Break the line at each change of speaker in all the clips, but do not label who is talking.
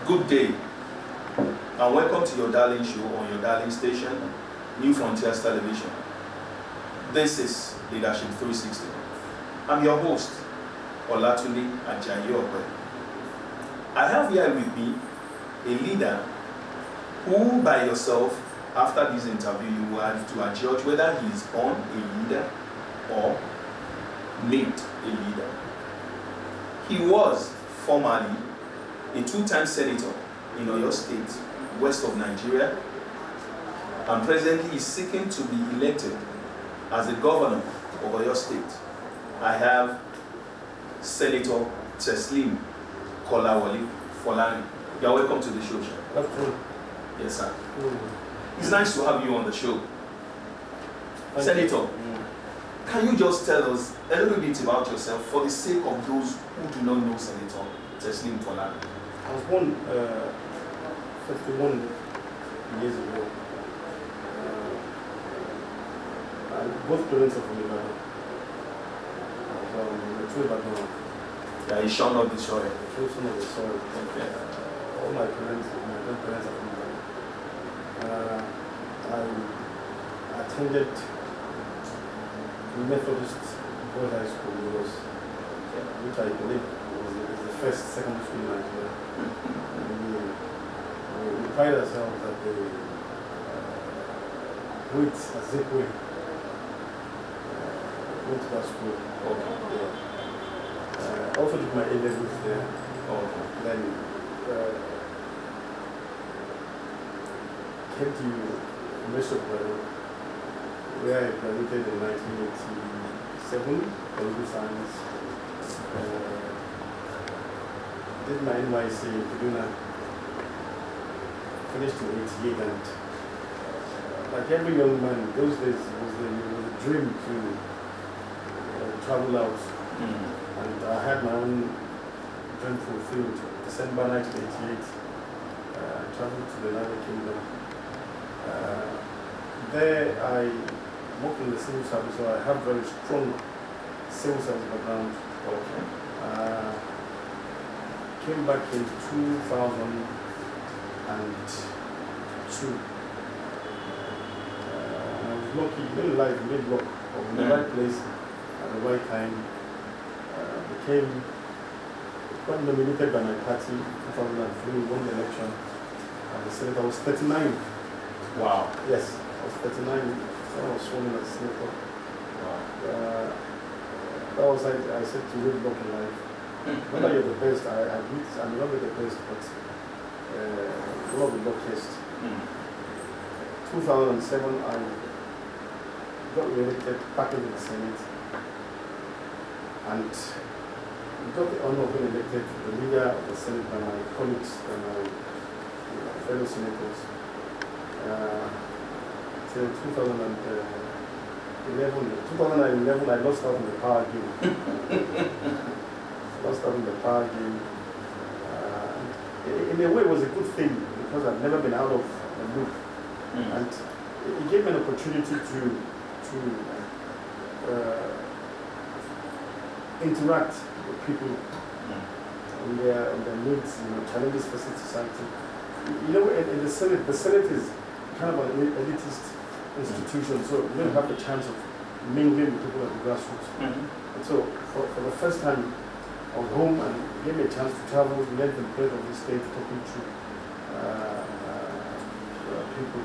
Good day, and welcome to your darling show on your darling station, New Frontiers Television. This is Leadership 360. I'm your host, Olatunde Ajayi-Ope. I have here with me a leader who, by yourself, after this interview, you will have to judge whether he is born a leader or made a leader. He was formerly a two-time senator in Oyo State, west of Nigeria, and presently is seeking to be elected as the governor of Oyo State. I have Senator Teslim Kolawole. You are welcome to the show, sir.
Welcome.
Yes, sir. It's nice to have you on the show. Senator, can you just tell us a little bit about yourself for the sake of those who do not know Senator Teslim Folarin?
I was born 51 years ago. Both parents are from Ibadan. The true background.
Yeah, he shall not be sorry.
The true son of the soil.
Okay.
All my parents, my grandparents are from Ibadan. I attended Methodist Boys High School, which I believe was the first secondary school in Nigeria. We pride ourselves that the great Azekwe went to that school.
Okay.
Yeah. Also did my A-levels there.
Okay.
Then came to University of Ibadan, where I graduated in 1987, political science. Did my NYC in Kaduna, finished in 88, and like every young man, those days it was a dream to travel out. And I had my own dream fulfilled. December 1988, I traveled to the United Kingdom. There I worked in the civil service, so I have very strong civil service background.
Okay.
Came back in 2002. I was lucky, in life, made luck, in the right place at the right time. Became got nominated by my party in 2003, won the election as a senator. I was 39.
Wow.
Yes, I was 39 when I was sworn in as a senator.
Wow.
That was like I said to read luck in life. Not that you're the best, I'm not the best, but one of the luckiest. 2007, I got re-elected back into the Senate, and got the honor of being elected the leader of the Senate by my colleagues and my fellow senators. Till 2011, I lost out in the power game. Lost out in the power game. In a way, it was a good thing because I've never been out of the loop, and it gave me an opportunity to interact with people on their needs, challenges facing society. In the Senate is kind of an elitist institution, so you don't have the chance of mingling with people at the grassroots. And so, for the first time, I was home and it gave me a chance to travel, led the breadth of the state, talking to people.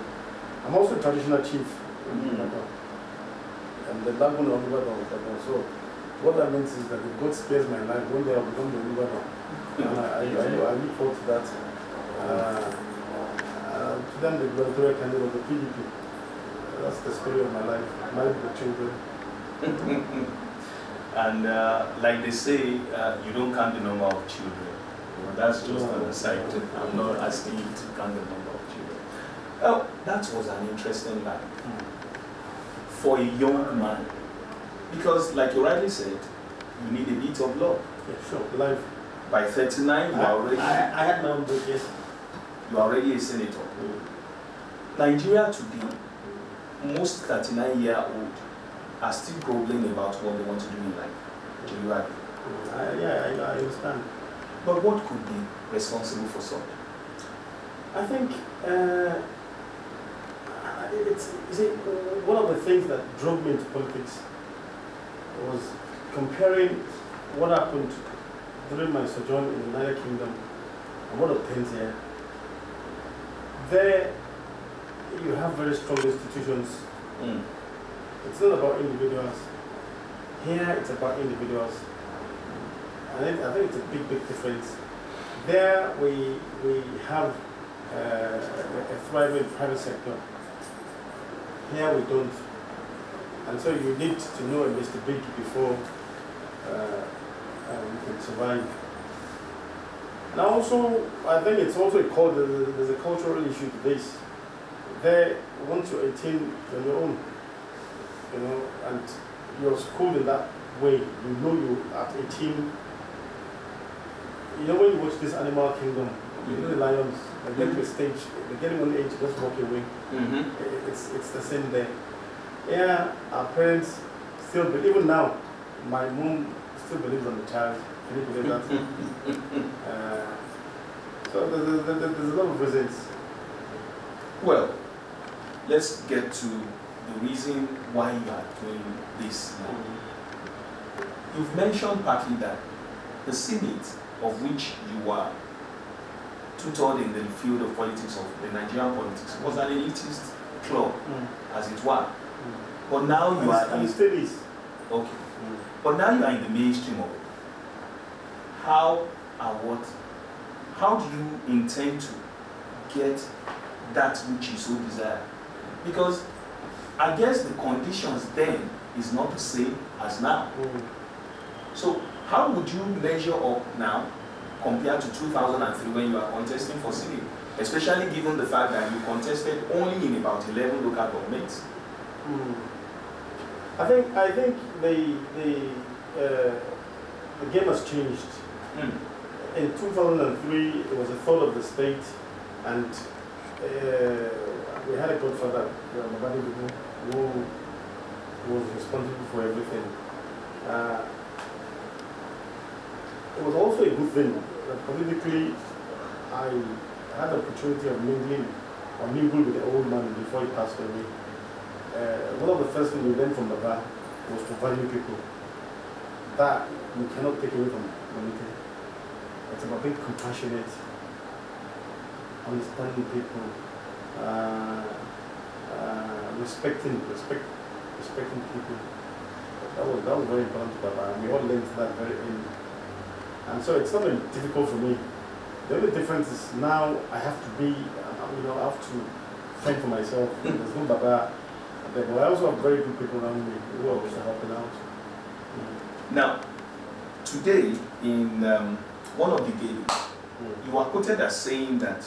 I'm also a traditional chief in Ibadan, and the Lagun of Ibadan. So what that means is that if God spares my life, one day I'll become the Ibadan. And I look forward to that. To them, the gubernatorial candidate of the PDP. That's the story of my life. Married with children.
And like they say, you don't count the number of children. That's just an aside. I'm not asking you to count the number of children. Oh, that was an interesting life for a young man. Because, like you rightly said, you need a bit of luck.
Yeah, sure. Life.
By 39, you are already.
I had my own book, yes.
You are already a senator. Nigeria today, most 39-year-old are still grumbling about what they want to do in life. Do you agree?
Yeah, I understand.
But what could be responsible for such?
I think it's, you see, one of the things that drove me into politics was comparing what happened during my sojourn in the United Kingdom and what obtains here. There, you have very strong institutions. It's not about individuals. Here, it's about individuals. And I think it's a big, big difference. There, we have a thriving private sector. Here, we don't. And so you need to know a Mr. Big before you can survive. And also, I think it's also there's a cultural issue to this. There, once you're 18, you're on your own, you know, and you're schooled in that way. You know you at 18. You know when you watch this Animal Kingdom, you know the lions, they get to a stage, they're getting on age, just walk away. It's the same there. Yeah, our parents still believe, even now, my mom still believes on the child. Can you believe that? So there's a lot of reasons.
Well, let's get to the reason why you are doing this now. You've mentioned partly that the Senate, of which you are tutored in the field of politics, of the Nigerian politics, was an elitist club, as it were. But now you are in
still is.
Okay. But now you are in the mainstream of it. How do you intend to get that which you so desire? Because I guess the conditions then is not the same as now. So how would you measure up now compared to 2003 when you are contesting for Senate, especially given the fact that you contested only in about 11 local governments?
I think the game has changed. In 2003, it was a third of the state, and we had a godfather, who was responsible for everything. It was also a good thing that politically I had the opportunity of mingle with the old man before he passed away. One of the first things we learned from Baba was to value people. That you cannot take away from anything. It's about being compassionate, understanding people, respecting people. That was very important to Baba, and we all learned that very early. And so it's not very difficult for me. The only difference is now I have to be, I have to fend for myself. There's no Baba. But I also have very good people around me who are also helping out.
Now, today in one of the dailies, you are quoted as saying that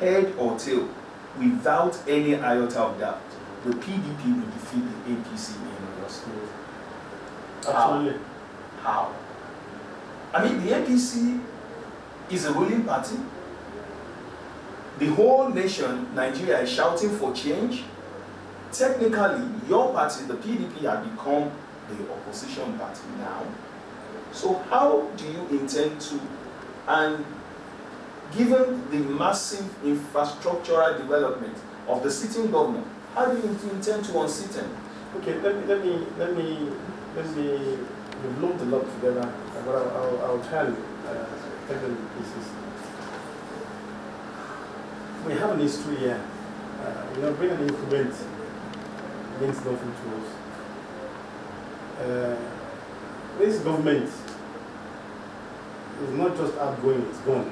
head or tail, without any iota of doubt, the PDP will defeat the APC in Oyo State.
Absolutely.
How? I mean, the APC is a ruling party. The whole nation, Nigeria, is shouting for change. Technically, your party, the PDP, has become the opposition party now. So how do you intend to, and given the massive infrastructural development of the sitting government, how do you intend to unseat them?
Okay, let me we've lumped a lot together, but I'll try and take them in pieces. We have an history here. Bring an increment means nothing to us. This government is not just outgoing, it's gone.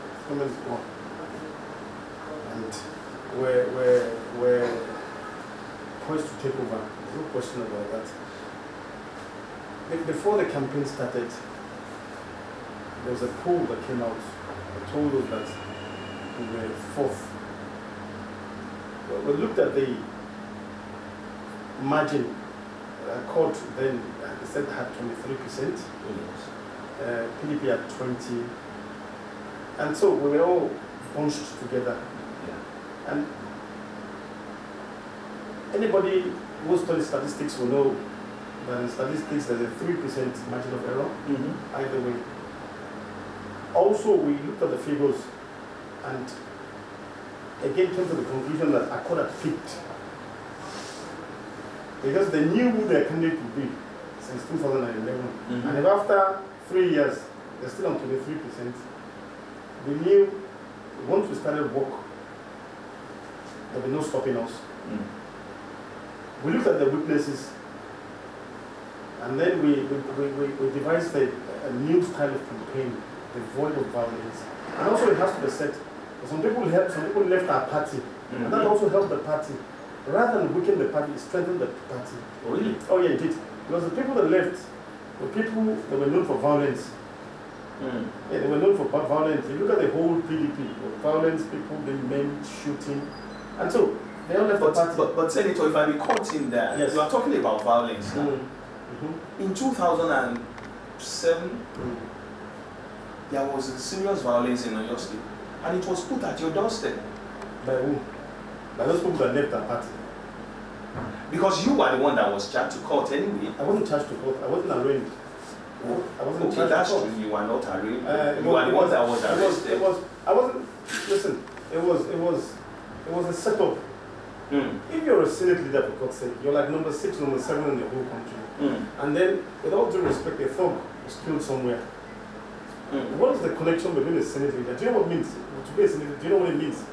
This government is gone. And we're poised to take over. There's no question about that. Before the campaign started, there was a poll that came out that told us that we were fourth. We looked at the margin. Court then said had 23%. PDP had 20%. And so we were all bunched together. Yeah. And anybody who studies statistics will know that in statistics there's a 3% margin of error either way. also we looked at the figures and again came to the conclusion that Accord had peaked. Because they knew who their candidate would be since 2011. And if after 3 years, they're still on 23%, we knew once we started work, there'll be no stopping us. We looked at the weaknesses, and then we devised a new style of campaign, devoid of violence. And also it has to be said, some people left our party, and that also helped the party. Rather than weaken the party, it strengthened the party.
Oh, really?
Oh yeah, it did. Because the people that left were people that were known for violence. Yeah, they were known for violence. You look at the whole PDP, violence, people being men shooting, and so they all left the party.
But Senator, if I may cut in there,
yes.
You are talking about violence now. In 2007, there was a serious violence in Oyo State, and it was put at your doorstep.
By who? By those people that left the party.
Because you were the one that was charged to court anyway.
I wasn't charged to court. I wasn't arraigned. I wasn't
okay,
charged
that's
to court.
true. You were not arraigned. You were the one that was arrested.
I wasn't. Listen. It was a setup. If you're a Senate leader, for God's sake, you're like number 6, number 7 in the whole country. And then, with all due respect, a thug was killed somewhere. What is the connection between a Senate leader? Do you know what it means to be a Senate leader? Do you know what it means?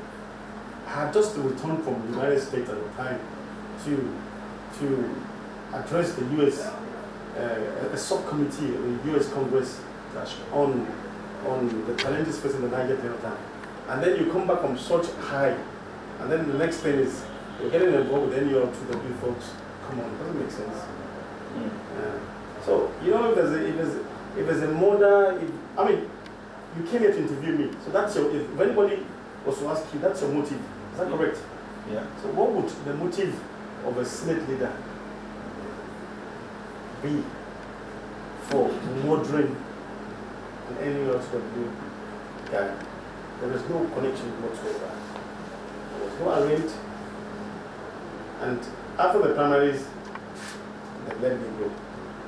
I had just returned from the United States at the time to address the U.S. A subcommittee of the U.S. Congress on the challenges facing the Niger Delta. And then you come back from such high, and then the next thing is you're getting involved with any of 2W folks. Come on, it doesn't make sense. So you know, if there's a murder, I mean, you came here to interview me, so that's your. If anybody was to ask you, that's your motive. Is that correct?
Yeah.
So what would the motive of a Senate leader be for murdering an NUSW guy? There is no connection whatsoever. There was no arranged, and after the primaries, they let me go.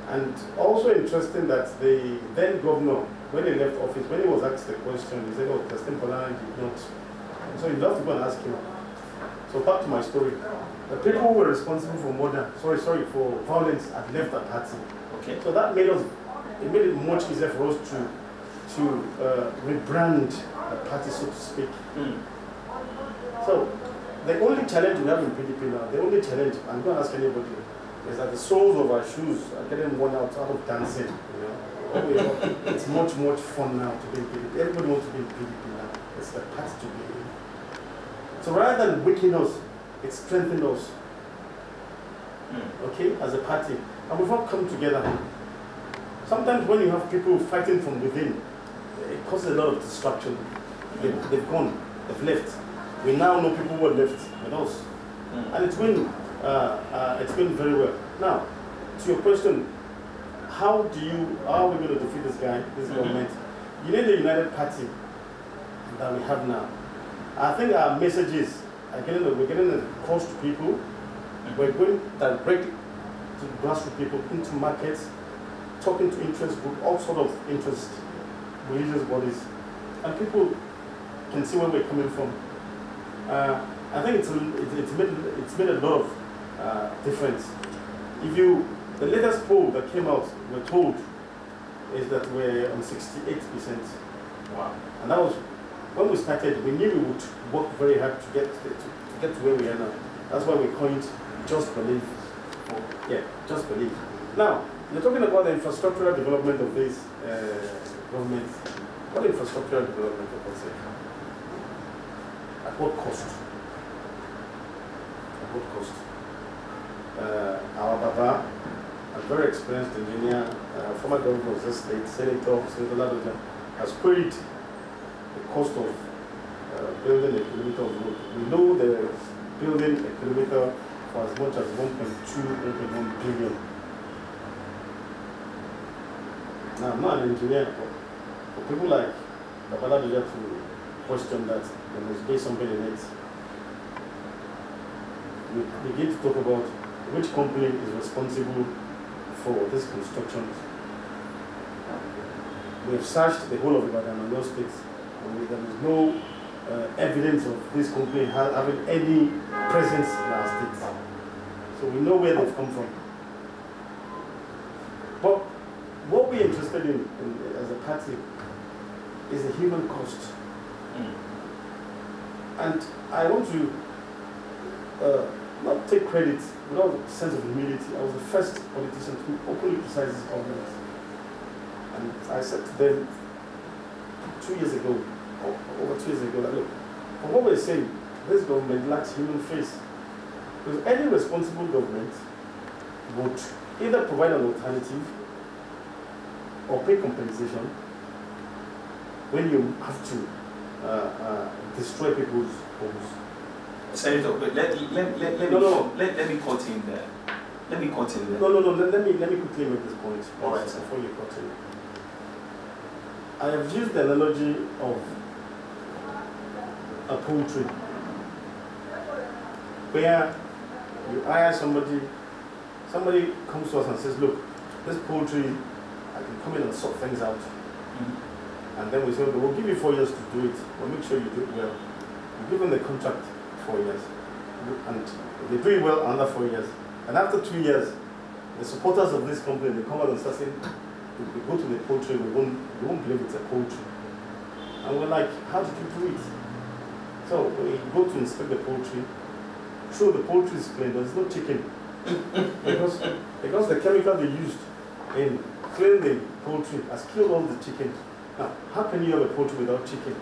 And also interesting that the then governor, when he left office, when he was asked the question, he said, "Oh, Teslim Folarin did not." And so you have to go and ask him. So back to my story. The people who were responsible for murder, for violence, had left the party.
Okay.
So that made it much easier for us to rebrand the party, so to speak. So the only challenge we have in PDP now, the only challenge, I'm going to ask anybody, is that the soles of our shoes are getting worn out of dancing. You know, it's much fun now to be in PDP. Everybody wants to be in PDP now. It's the party to be in. So rather than weaken us, it strengthened us. Okay, as a party, and we've all come together. Sometimes when you have people fighting from within, it causes a lot of distraction. They've gone, they've left. We now know people who are left with us, and it's been very well. Now, to your question, how are we going to defeat this guy, this government? You need the united party that we have now. I think our messages we're getting across to people. We're going directly to grassroots people, into markets, talking to interest groups, all sort of interest, religious bodies, and people can see where we're coming from. I think it's made a lot of difference. The latest poll that came out, we're told, is that we're on 68%.
Wow! And
that was when we started. We knew we would work very hard to get to where we are now. That's why we coined "Just Believe." Yeah, just believe. Now, you're talking about the infrastructural development of this government. What infrastructural development, I can say? At what cost? At what cost? Our Baba, a very experienced engineer, former governor of this state, Senator Olatunde, has queried the cost of building a kilometer of road. We know the building a kilometer for as much as 1.1 billion. Now, I'm not an engineer, but for people like Babala to question that, there must be something in it. We begin to talk about which company is responsible for this construction. We have searched the whole of Ibadan and Oyo State, and there is no evidence of this company having any presence in our state. So we know where they've come from. But what we're interested in as a party is the human cost. And I want to not take credit without a sense of humility. I was the first politician to openly criticize this government. And I said to them 2 years ago, or over 2 years ago, that look, from what we're saying, this government lacks human face. Because any responsible government would either provide an alternative or pay compensation when you have to destroy people's homes.
Senator, but let me cut in there. Let me cut in there.
No. Let me quickly make this point.
All right,
before you cut in. I have used the analogy of a poultry, where you hire somebody comes to us and says, look, this poultry, I can come in and sort things out. And then we say, okay, we'll give you 4 years to do it, we'll make sure you do it well. We give them the contract 4 years. And if they do it well, another 4 years. And after 2 years, the supporters of this company, they come out and start saying, if we go to the poultry, we won't believe it's a poultry. And we're like, how did you do it? So we go to inspect the poultry. Sure, the poultry is clean, there's no chicken. because the chemical they used in cleaning the poultry has killed all the chicken. Now, how can you have a poultry without chicken?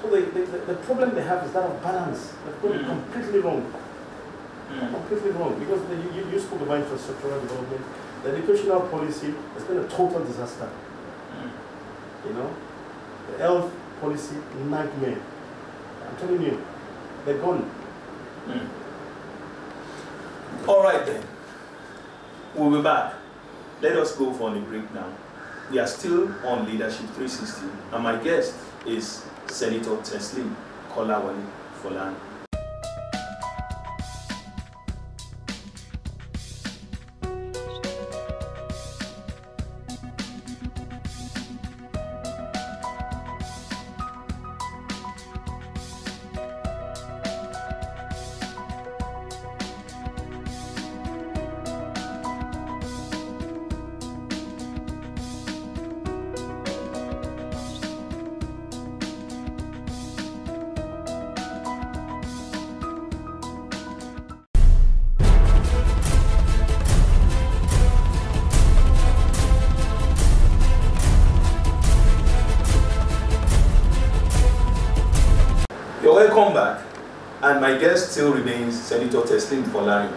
So the problem they have is that of balance. They've got it completely wrong. Completely wrong. Because you spoke about infrastructural development. The educational policy has been a total disaster. You know? The health policy, nightmare. I'm telling you, they're gone.
All right then. We'll be back. Let us go for a break now. We are still on Leadership 360, and my guest is Senator Teslim Folarin. Welcome back, and my guest still remains Senator Teslim Folarin.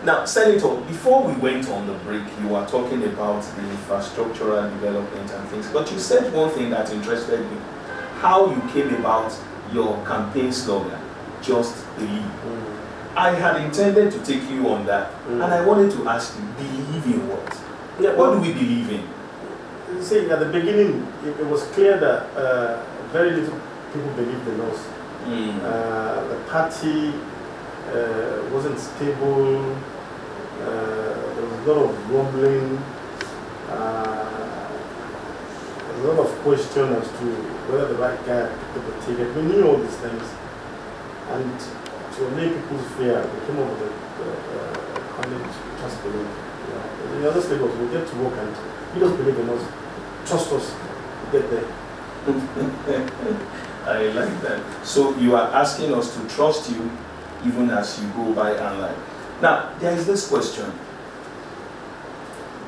Now, Senator, before we went on the break, you were talking about the infrastructural development and things, but you said one thing that interested me, how you came about your campaign slogan, just believe. I had intended to take you on that, and I wanted to ask you, believe in what?
Yeah,
what do we believe in?
You see, at the beginning, it was clear that very little people believed the laws. The party wasn't stable. There was a lot of grumbling. There was a lot of question as to whether the right guy picked up the ticket. We knew all these things. And to allay people's fear, we came up with the college just believe. The other state was, we'll get to work and you don't believe in us. Trust us. We'll get there.
I like that. So you are asking us to trust you even as you go by online. Now, there is this question.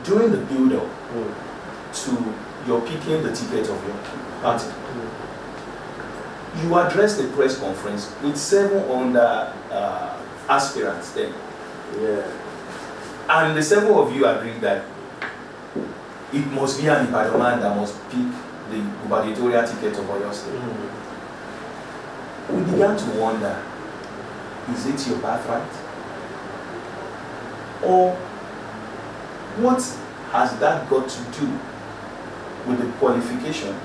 During the build-up to your picking the ticket of your party, you addressed the press conference with 7 other aspirants then.
Yeah.
And the 7 of you agreed that it must be an Ibadan man that must pick the gubernatorial ticket of Oyo State. We began to wonder, is it your birthright? Or what has that got to do with the qualification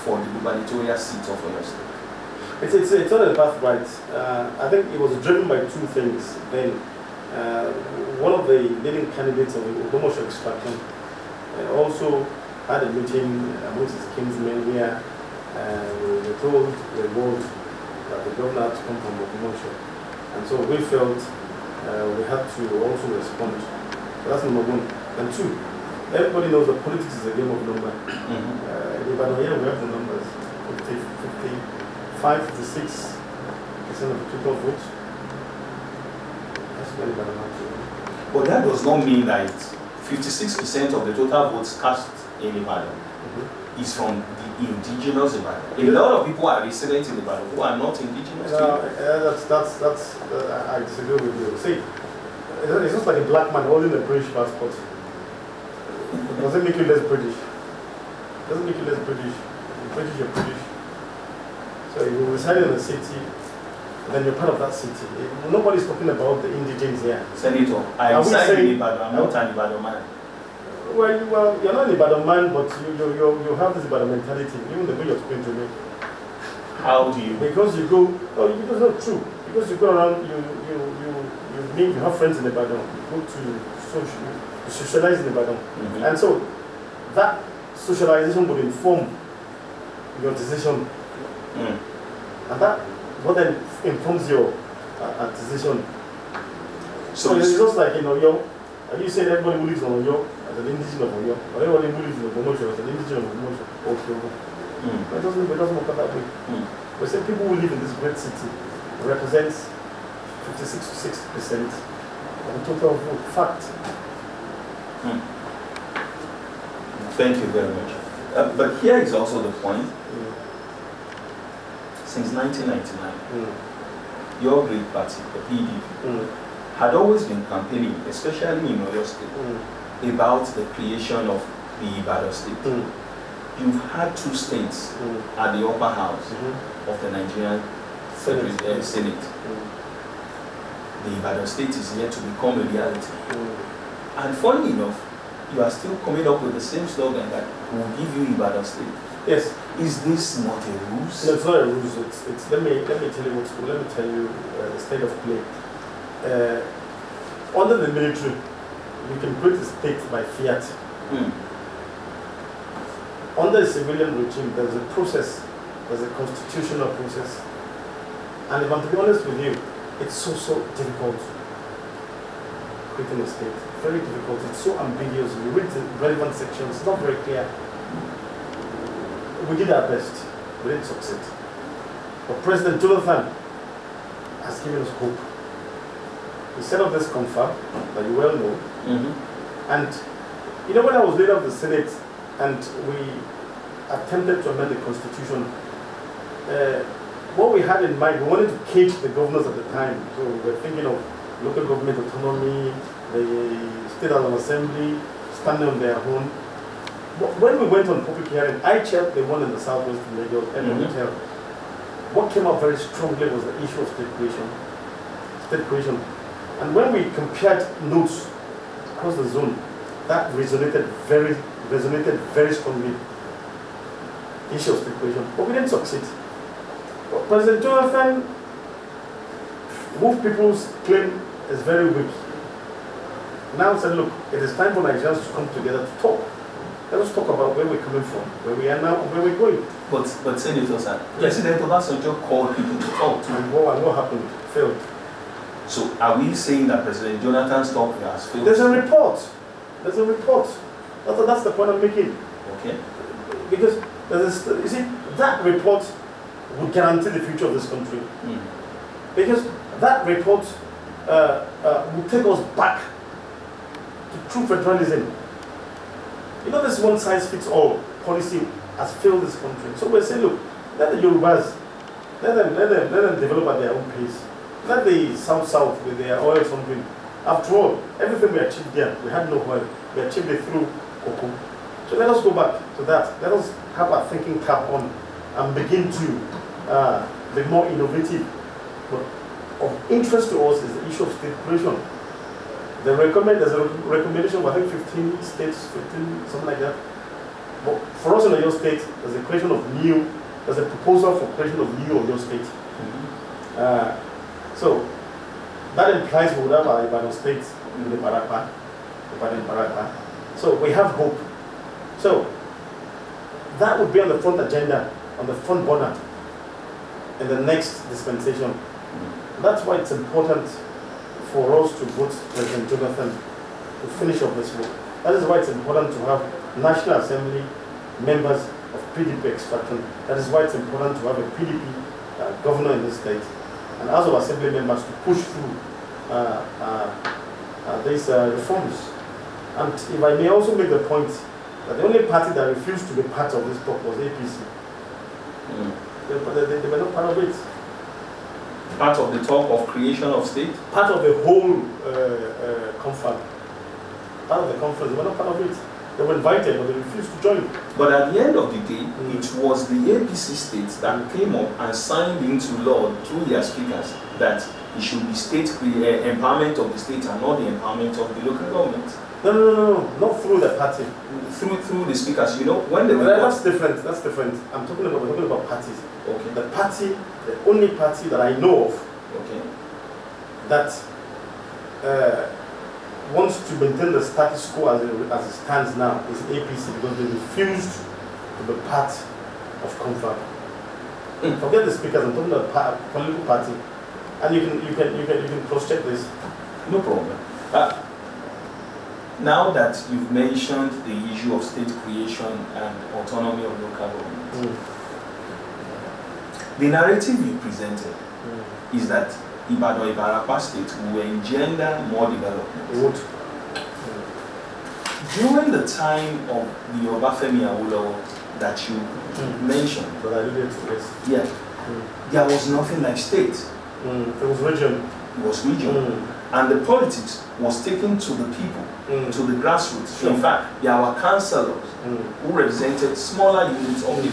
for the gubernatorial seat of Oyo State?
It's not a birthright. I think it was driven by 2 things. Then one of the leading candidates of the Ogbomoso extraction also had a meeting amongst his kinsmen here, and we were told, we were warned that the governor had to come from Okomosho. And so we felt we had to also respond. So that's number one. And two, everybody knows that politics is a game of numbers. In Ibadan, yeah, we have the numbers. 55, 56% of the total votes. That's very bad.
But that does not mean that 56% of the total votes cast in Ibadan is from the indigenous Ibadan. A lot of people are residents in Ibadan who are not indigenous.
I disagree with you. See, it's just like a black man holding a British passport. Does it make you less British? Doesn't make you less British. You're British, you're British. So if you reside in a city, then you're part of that city. Nobody's talking about the indigents here.
Senator, I reside in Ibadan. I'm not an Ibadan man.
Well, you're not an Ibadan man, but you have this Ibadan mentality, even the way you're talking to me.
How do you?
Because you go, it's not true. Because you go around, you have friends in Ibadan, you go to socialize in Ibadan. And so that socialization would inform your decision. And that what then informs your decision. So it's just like in Oyo, are you saying everybody who lives in Oyo as an indigenous of Oyo, or everybody who lives in Oyo as an indigenous of Oyo? It doesn't work out that way. We say people who live in this great city represents 56 to 60% of the total vote. Fact.
Thank you very much. But here is also the point. Since 1999, your great party, the PDP, had always been campaigning, especially in Oyo State, about the creation of the Ibadan State. You've had two states at the upper house of the Nigerian Senate. The Ibadan State is yet to become a reality. And funny enough, you are still coming up with the same slogan that will give you Ibadan State.
Yes.
Is this not a ruse?
No, it's not a ruse. It's let me tell you the state of play. Under the military, you can create a state by fiat. Under a civilian regime, there's a process, there's a constitutional process. And if I'm to be honest with you, it's so difficult creating a state. Very difficult. It's so ambiguous. You read the relevant sections, it's not very clear. We did our best. We didn't succeed. But President Jonathan has given us hope. He set up this confab that you well know. And you know, when I was leader of the Senate and we attempted to amend the Constitution, what we had in mind, we wanted to cage the governors at the time. So we were thinking of local government autonomy, the state and assembly standing on their own. But when we went on public hearing, I chaired the one in the southwest in Lagos, Hotel. What came up very strongly was the issue of state creation. And when we compared notes across the zone, that resonated very strongly. The issue of state creation, but we didn't succeed. But President Jonathan, who people's claim is very weak, now said, look, it is time for Nigerians to come together to talk. Let us talk about where we're coming from, where we are now, and where we're going.
But Senator, sir, President Obasanjo called people to talk to.
And what happened? Failed.
So are we saying that President Jonathan's talk has failed?
There's a report. That's the point I'm making.
Okay.
Because you see, that report would guarantee the future of this country. Because that report would take us back to true federalism. You know, this one-size-fits-all policy has failed this country. So we say, look, let the Yorubas, let them develop at their own pace. Let the South with their oil something. After all, everything we achieved there, we had no oil. We achieved it through cocoa. So let us go back to that. Let us have our thinking cap on and begin to be more innovative. But of interest to us is the issue of state creation. There's a recommendation of, I think, 15 states, something like that. But for us in Oyo State, there's a proposal for creation of new Oyo State. So that implies we would have our Ibadan State in the Ibadan Parapa. So we have hope. So that would be on the front agenda, on the front burner in the next dispensation. That's why it's important for us to vote President Jonathan to finish off this work. That is why it's important to have National Assembly members of PDP extraction. That is why it's important to have a PDP governor in this state and House of Assembly members to push through these reforms. And if I may also make the point that the only party that refused to be part of this talk was APC. They were not part of it.
Part of the talk of creation of state?
Part of the whole conference. Part of the conference, they were not part of it. They were invited, but they refused to join.
But at the end of the day, it was the APC states that came up and signed into law through their speakers that it should be state empowerment of the state and not the empowerment of the local government.
No, not through the party.
Through the speakers, you know, when they were...
That's different, that's different. we're talking about parties.
Okay.
The party, the only party that I know of,
okay,
that wants to maintain the status quo as it stands now is APC, because they refused to be part of confab. Forget the speakers, I'm talking about political party. And you can cross-check this.
No problem. Now that you've mentioned the issue of state creation and autonomy of local government, the narrative you presented is that Ibadan-Ibarapa state will engender more development. During the time of the Obafemi Awolowo that you mentioned,
but I did it, yes.
Yeah, there was nothing like state.
It was region.
It was region. And the politics was taken to the people, to the grassroots.
Sure.
In fact, there were councillors who represented smaller units only.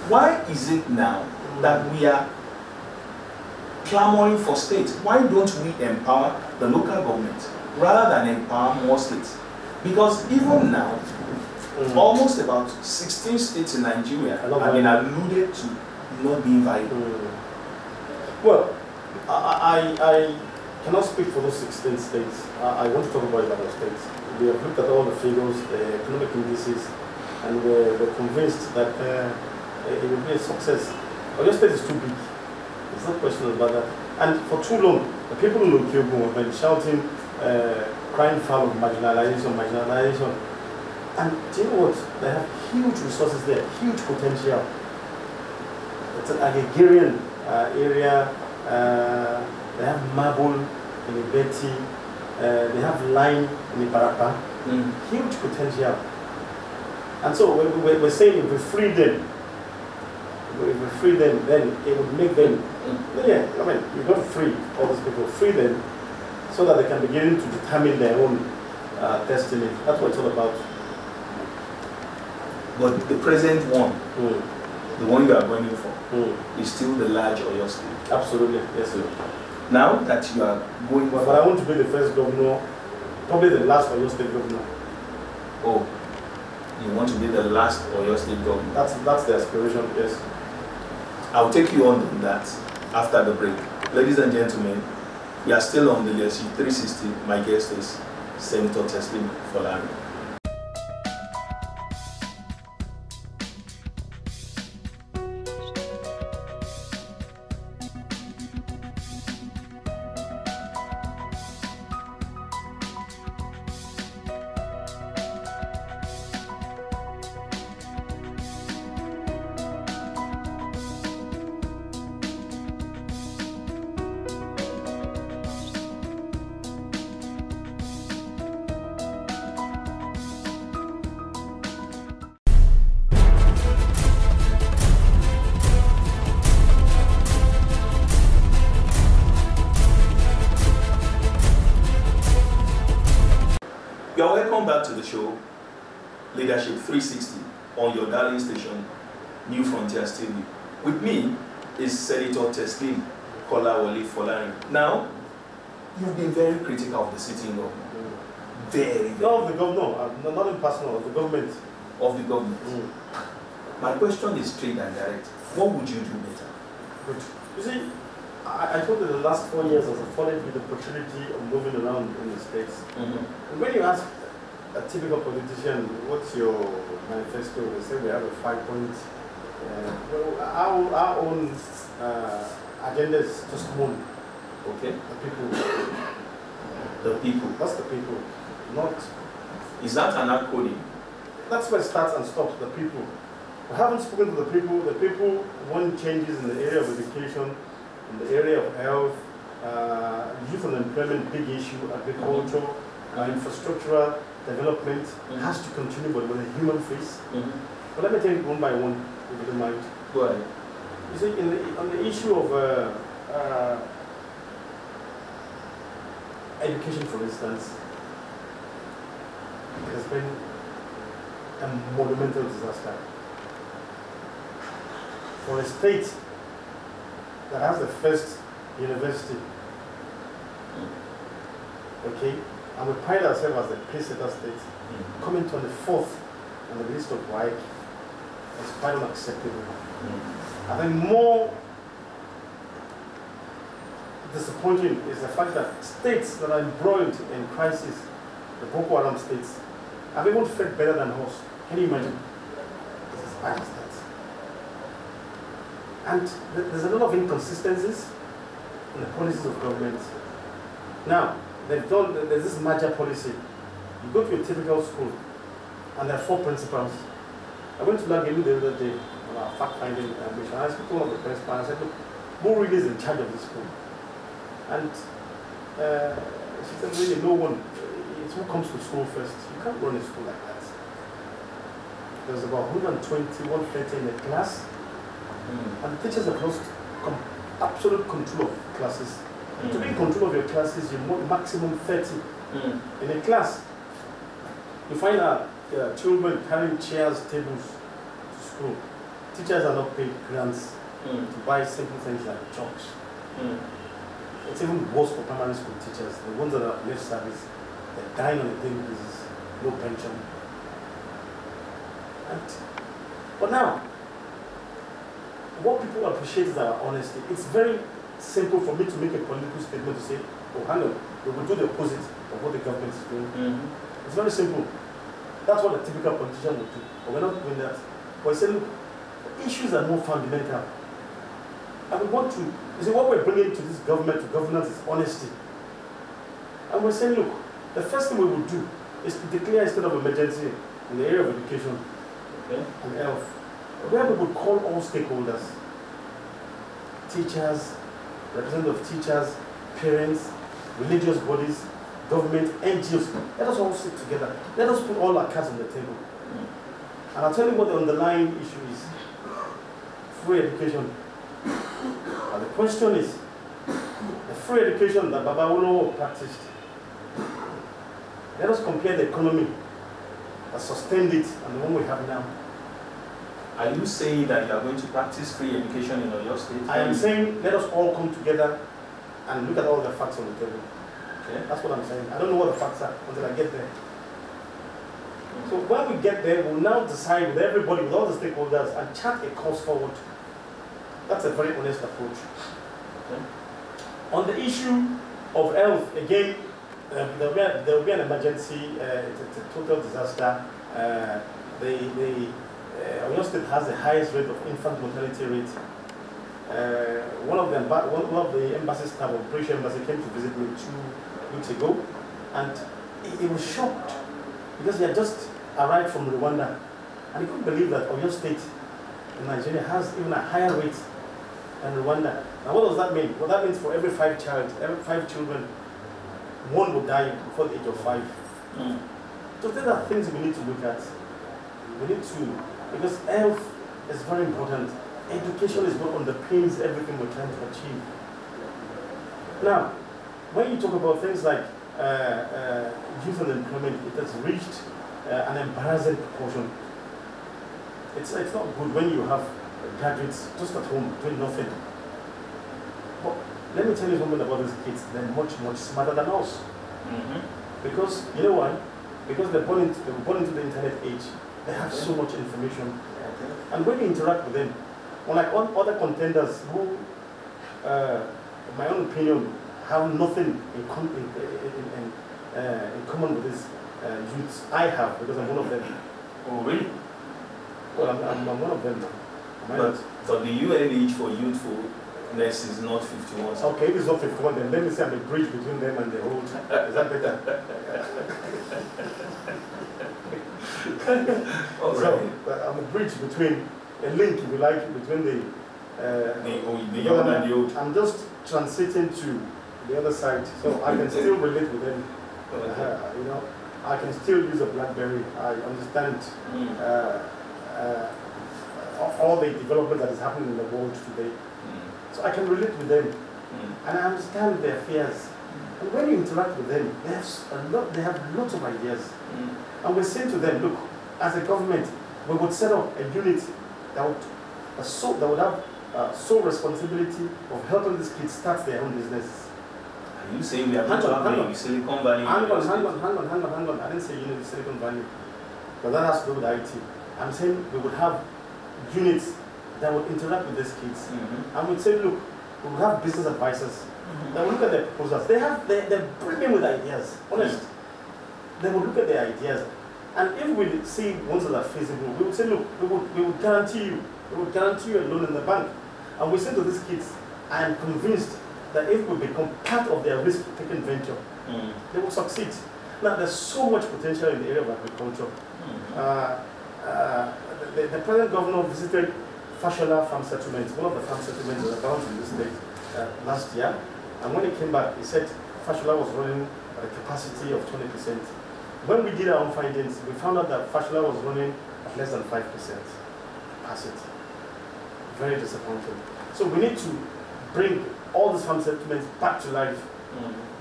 Why is it now that we are clamoring for states? Why don't we empower the local government rather than empower more states? Because even now, almost about 16 states in Nigeria have been alluded to not being viable.
Well, I cannot speak for those 16 states. I want to talk about Ibadan states. We have looked at all the figures, the economic indices, and we're convinced that it will be a success. Oyo State is too big. There's no question about that. And for too long, the people in Okyogo have been shouting, crying foul of marginalization. And do you know what? They have huge resources there, huge potential. It's an agrarian area. They have marble in Ibeti. They have lime in Ibarapa. Huge potential. And so we're saying if we free them, then it would make them, yeah, I mean, you've got to free all these people, free them so that they can begin to determine their own destiny. That's what it's all about.
But the present one, the one you are going for, is still the large Oyo State.
Absolutely, yes sir.
Now that you are going
but I want to be the first governor, probably the last Oyo State governor.
Oh, you want to be the last Oyo State governor?
That's the aspiration, yes.
I'll take you on that after the break. Ladies and gentlemen, we are still on the LSU 360. My guest is Senator Teslim Folarin. You are welcome back to the show, Leadership 360, on your darling station, New Frontiers TV. With me is Senator Teslim Folarin. Now, you've been very critical of the sitting government. Very.
No, of the governor, not in personal, of the government.
Of the government. My question is straight and direct. What would you do better?
Good. You see, I thought that the last 4 years has afforded me the opportunity of moving around in the States. And when you ask a typical politician, what's your manifesto? They say we have a 5-point. Well, our own agenda is just one.
Okay.
The people.
The people.
That's the people. Not.
Is that an acronym?
That's where it starts and stops. The people. We haven't spoken to the people. The people want changes in the area of education, in the area of health, youth unemployment, big issue, agriculture, infrastructural development has to continue, but with a human face. But let me take it one by one, if you don't mind.
Go ahead.
You see, on the issue of education, for instance, it has been a monumental disaster. For a state that has the first university, okay, and we pride ourselves as a pace-setter state, coming to the 4th on the list of WIC is quite unacceptable. I think more disappointing is the fact that states that are embroiled in crisis, the Boko Haram states, have even fared better than us. Can you imagine? It's as bad as that. And there's a lot of inconsistencies in the policies of government. Now, there's this merger policy. You go to a typical school, and there are 4 principals. I went to Lagelu the other day on our fact-finding mission. I spoke to one of the principals and I said, look, who really is in charge of this school? And she said, really, no one. It's who comes to school first. You can't run a school like that. There's about 120, 130 in the class, and the teachers have lost absolute control of classes. To be in control of your classes, you want maximum 30 in a class. You find out children carrying chairs, tables to school. Teachers are not paid grants to buy simple things like chalks. It's even worse for primary school teachers. The ones that have left service, they're dying on a daily basis, no pension. But now, what people appreciate is our honesty. It's very simple for me to make a political statement to say, oh, hang on, we will do the opposite of what the government is doing. It's very simple. That's what a typical politician would do. But we're not doing that. But we say, look, the issues are more fundamental. And we want to, you see, what we're bringing to this government, to governance, is honesty. And we're saying, look, the first thing we will do is to declare a state of emergency in the area of education and health, where we would call all stakeholders, teachers, representatives of teachers, parents, religious bodies, government, NGOs. Let us all sit together. Let us put all our cards on the table. And I'll tell you what the underlying issue is. Free education. And the question is, the free education that Babawolo practiced, let us compare the economy that sustained it and the one we have now.
Are you saying that you are going to practice free education in Oyo State?
I am saying let us all come together and look at all the facts on the table.
Okay.
That's what I'm saying. I don't know what the facts are until I get there. So when we get there, we'll now decide with everybody, with all the stakeholders, and chart a course forward. That's a very honest approach. Okay. On the issue of health, again, there will be an emergency. It's a total disaster. Oyo State has the highest rate of infant mortality rate. One of the embassy staff of British Embassy came to visit me 2 weeks ago, and he was shocked because he had just arrived from Rwanda, and he couldn't believe that Oyo State in Nigeria has even a higher rate than Rwanda. Now, what does that mean? Well, that means for every 5 children, 1 will die before the age of 5. So these are things we need to look at. We need to, because health is very important. Education is what underpins everything we're trying to achieve. Now, when you talk about things like youth unemployment, it has reached an embarrassing proportion. It's not good when you have graduates just at home doing nothing. But let me tell you something about these kids. They're much, much smarter than us. Because, you know why? Because they were born into the internet age. They have so much information. And when you interact with them, unlike other contenders who, in my own opinion, have nothing in common with this, youths. I have, because I'm one of them.
Oh, really?
Well, I'm one of them now.
But the UN age for youthfulness is not 51. So.
Okay, if it's not 51, then let me say I'm a bridge between them and the old. Is that better? So, I'm a bridge between, a link, if you like, between the
young and the old.
I'm just transiting to the other side, so I can still relate with them. You know, I can still use a BlackBerry. I understand all the development that is happening in the world today. So I can relate with them, and I understand their fears. And when you interact with them, they have lots of ideas. And we're saying to them, look, as a government, we would set up a unit that would have sole responsibility of helping these kids start their own business.
Are you saying we are going to have a Silicon Valley?
Hang on. I didn't say unit Silicon Valley, but that has to do with IT. I'm saying we would have units that would interact with these kids, and we'd say, look, we would have business advisors that will look at their proposals. They're brilliant with ideas, honest. They will look at their ideas, and if we see ones that are feasible, we would say, look, we would guarantee you a loan in the bank. And we say to these kids, I am convinced that if we become part of their risk-taking venture, they will succeed. Now, there's so much potential in the area of agriculture. The present governor visited Fashola farm settlements, one of the farm settlements that are found in this state last year. And when he came back, he said Fashola was running at a capacity of 20%. When we did our own findings, we found out that Fashola was running at less than 5% capacity. Very disappointing. So we need to bring all these farm settlements back to life.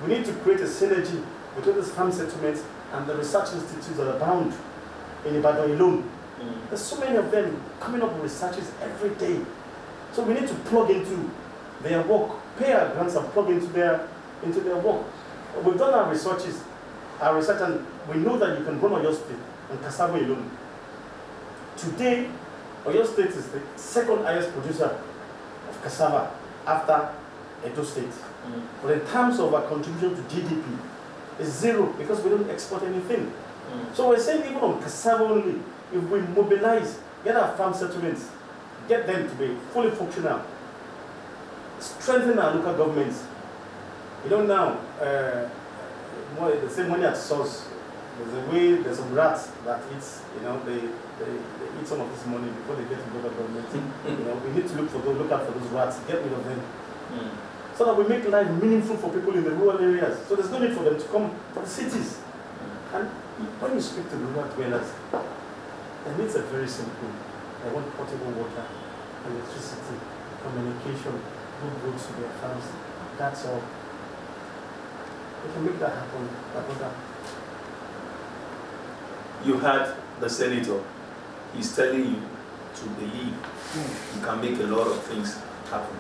We need to create a synergy between these farm settlements and the research institutes that are bound in Ibadan alone. There's so many of them coming up with researches every day. So we need to plug into their work, pay our grants and plug into their work. We've done our research, and we know that you can run Oyo State and cassava alone. Today, Oyo State is the second highest producer of cassava after Edo State. But in terms of our contribution to GDP, it's zero because we don't export anything. So we're saying even on cassava only, if we mobilize, get our farm settlements, get them to be fully functional, strengthen our local governments. You know now, they say money at source. There's some rats that eats, they eat some of this money before they get to local government. We need to look out for those rats, get rid of them. So that we make life meaningful for people in the rural areas. So there's no need for them to come to the cities. And when you speak to rural dwellers, their needs are very simple. They want potable water, electricity, communication, good roads to their farms. That's all. We can make that happen, brother.
You had the senator. He's telling you to believe you can make a lot of things happen.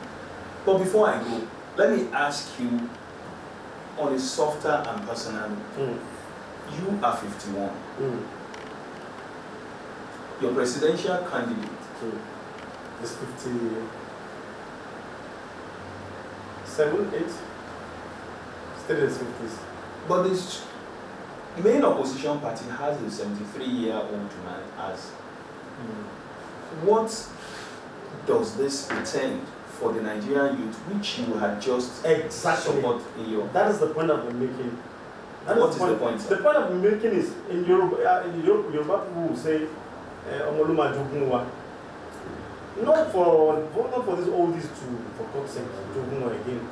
But before I go, let me ask you on a softer and personal note. You are 51. Your presidential candidate
is 57, 8. Still in his 50s.
But this main opposition party has a 73-year-old man as. What does this pretend for the Nigerian youth, which you had just support in your...
That is the point I've been making.
What is the point?
The point I've been making is, in Yoruba people will say, Omoluma Jogunwa. Not for these oldies for God's sake, Jogunwa again.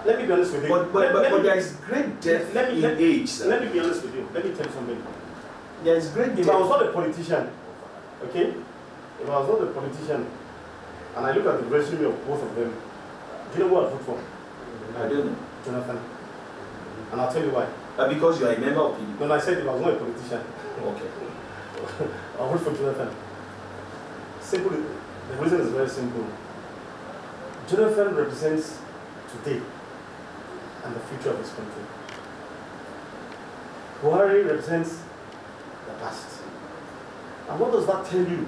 Let me be honest with you.
But there is great depth in age.
Let me be honest with you. Let me tell you something.
There is great depth.
If I was not a politician, okay? If I was not a politician, and I look at the resume of both of them, do you know what I vote for?
I don't know.
Jonathan. And I'll tell you why.
Because you are a member of PDP.
No, I said if I was not a politician.
Okay.
I'll vote for Jonathan. Simple. The reason is very simple. Jonathan represents today and the future of this country. Buhari represents the past. And what does that tell you?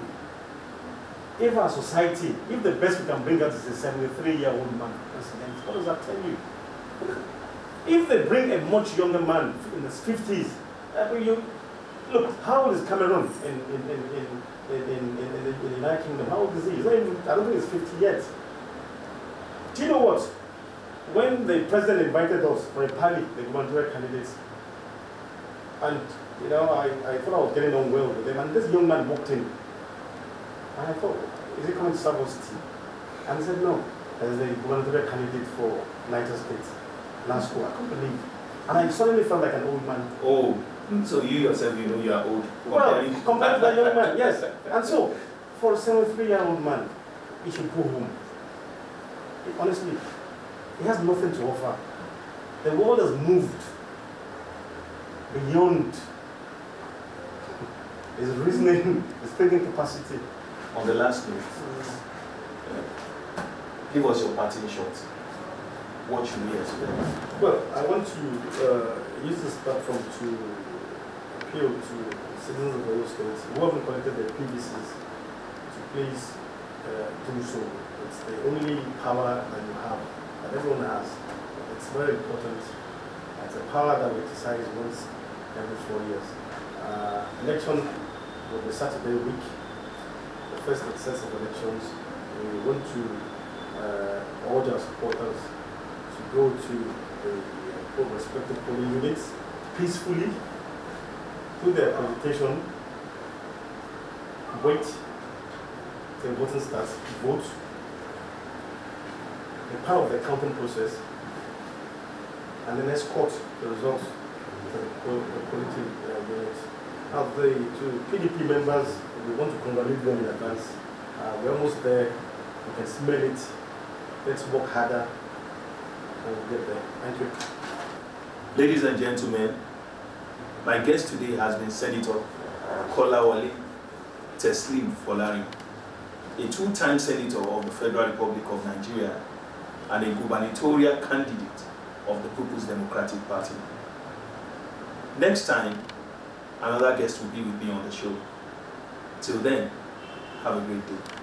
If our society, if the best we can bring out is a 73-year-old man president, what does that tell you? If they bring a much younger man in his 50s, look, how old is Cameroon in the United Kingdom? How old is he? He's not even, I don't think he's 50 yet. Do you know what? When the president invited us for a party, the gubernatorial candidates, and you know, I thought I was getting on well with them, and this young man walked in, and I thought, is he coming to serve us tea? And he said, no, as the gubernatorial candidate for Niger State, last school. I couldn't believe. And I suddenly felt like an old man.
Oh, so you yourself, you know you are old.
Well, compared to that young man, yes. And so, for a 73-year-old man, he should go home. Honestly, he has nothing to offer. The world has moved beyond his reasoning, his thinking capacity.
On the last note, give us your parting shot. What should we expect?
Well, I want to use this platform to appeal to citizens of Oyo State who haven't collected their PVCs to please do so. It's the only power that you have, that everyone has. It's very important. It's a power that we exercise once every 4 years. Election will be Saturday week, the first success of elections. We want to urge our supporters to go to the respective polling units peacefully, do their accreditation, wait till voting starts, vote, be part of the counting process, and then escort the results to the polling unit. Now, to PDP members, we want to congratulate them in advance. We're almost there. We can smell it. Let's work harder and we'll get there. Thank you.
Ladies and gentlemen, my guest today has been Senator Kolawole Teslim Folarin, a two-time Senator of the Federal Republic of Nigeria and a gubernatorial candidate of the Peoples Democratic Party. Next time, another guest will be with me on the show. Till then, have a great day.